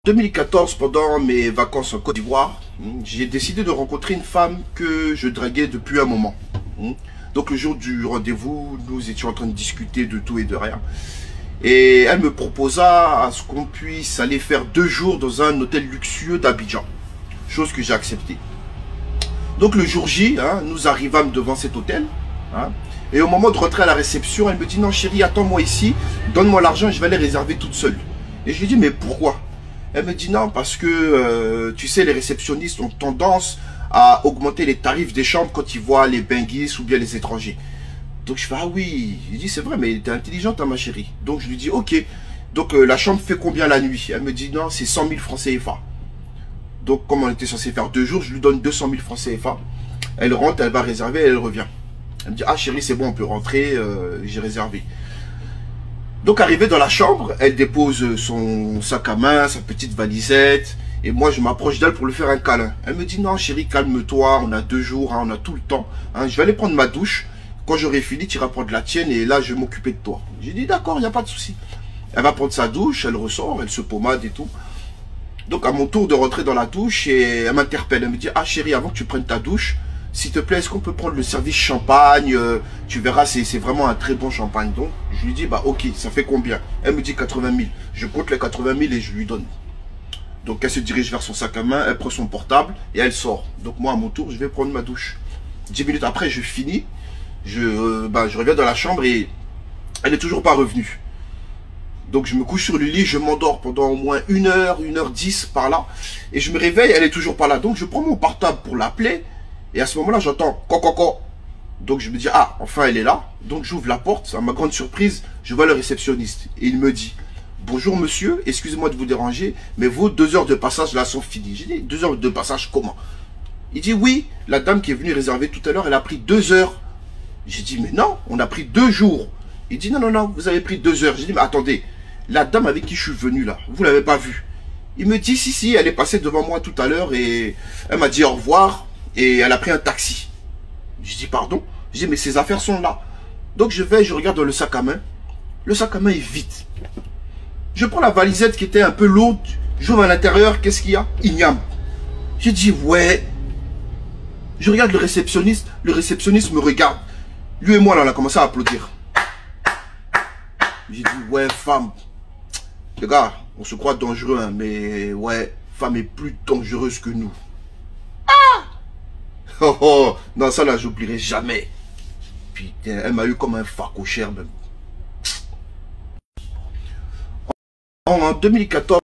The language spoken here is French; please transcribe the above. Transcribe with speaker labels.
Speaker 1: 2014, pendant mes vacances en Côte d'Ivoire, j'ai décidé de rencontrer une femme que je draguais depuis un moment. Donc le jour du rendez-vous, nous étions en train de discuter de tout et de rien. Et elle me proposa à ce qu'on puisse aller faire 2 jours dans un hôtel luxueux d'Abidjan. Chose que j'ai acceptée. Donc le jour J, nous arrivâmes devant cet hôtel. Et au moment de rentrer à la réception, elle me dit: non chérie, attends-moi ici, donne-moi l'argent, je vais aller réserver toute seule. Et je lui dis: mais pourquoi? Elle me dit: non, parce que tu sais, les réceptionnistes ont tendance à augmenter les tarifs des chambres quand ils voient les benguistes ou bien les étrangers. Donc je fais: ah oui. Je dis: c'est vrai, mais t'es intelligente, hein, ma chérie. Donc je lui dis: ok. Donc la chambre fait combien la nuit? Elle me dit: non, c'est 100 000 francs CFA. Donc comme on était censé faire 2 jours, je lui donne 200 000 francs CFA. Elle rentre, elle va réserver, elle revient. Elle me dit: ah chérie, c'est bon, on peut rentrer, j'ai réservé. Donc arrivée dans la chambre, elle dépose son sac à main, sa petite valisette. Et moi je m'approche d'elle pour lui faire un câlin. Elle me dit: non chérie, calme-toi, on a 2 jours, on a tout le temps. Je vais aller prendre ma douche. Quand j'aurai fini, tu iras prendre la tienne et là je vais m'occuper de toi. J'ai dit: d'accord, il n'y a pas de souci. Elle va prendre sa douche, elle ressort, elle se pommade et tout. Donc à mon tour de rentrer dans la douche, et elle m'interpelle. Elle me dit: ah chérie, avant que tu prennes ta douche, s'il te plaît, est-ce qu'on peut prendre le service champagne? Tu verras, c'est vraiment un très bon champagne. Donc, je lui dis: bah ok, ça fait combien? Elle me dit 80 000. Je compte les 80 000 et je lui donne. Donc, elle se dirige vers son sac à main, elle prend son portable et elle sort. Donc, moi, à mon tour, je vais prendre ma douche. 10 minutes après, je finis. Je reviens dans la chambre et elle n'est toujours pas revenue. Donc, je me couche sur le lit, je m'endors pendant au moins 1 heure, 1h10 par là. Et je me réveille, elle est toujours pas là. Donc, je prends mon portable pour l'appeler. Et à ce moment-là, j'entends coco. Donc je me dis: ah, enfin elle est là. Donc j'ouvre la porte. À ma grande surprise, je vois le réceptionniste. Et il me dit: bonjour monsieur, excusez-moi de vous déranger, mais vos 2 heures de passage là sont finies. J'ai dit: 2 heures de passage comment? Il dit: oui, la dame qui est venue réserver tout à l'heure, elle a pris 2 heures. J'ai dit: mais non, on a pris 2 jours. Il dit: non, non, non, vous avez pris 2 heures. J'ai dit: mais attendez, la dame avec qui je suis venu là, vous l'avez pas vue? Il me dit: si, si, elle est passée devant moi tout à l'heure et elle m'a dit au revoir. Et elle a pris un taxi. Je dis: pardon? Je dis: mais ses affaires sont là. Donc je regarde dans le sac à main. Le sac à main est vide. Je prends la valisette qui était un peu lourde. J'ouvre à l'intérieur. Qu'est-ce qu'il y a? Igname. Je dis: ouais. Je regarde le réceptionniste. Le réceptionniste me regarde. Lui et moi, là, on a commencé à applaudir. J'ai dit: ouais, femme. Les gars, on se croit dangereux, hein, mais ouais, femme est plus dangereuse que nous. Oh, oh, non, ça là, j'oublierai jamais. Putain, elle m'a eu comme un facochère même. En 2014,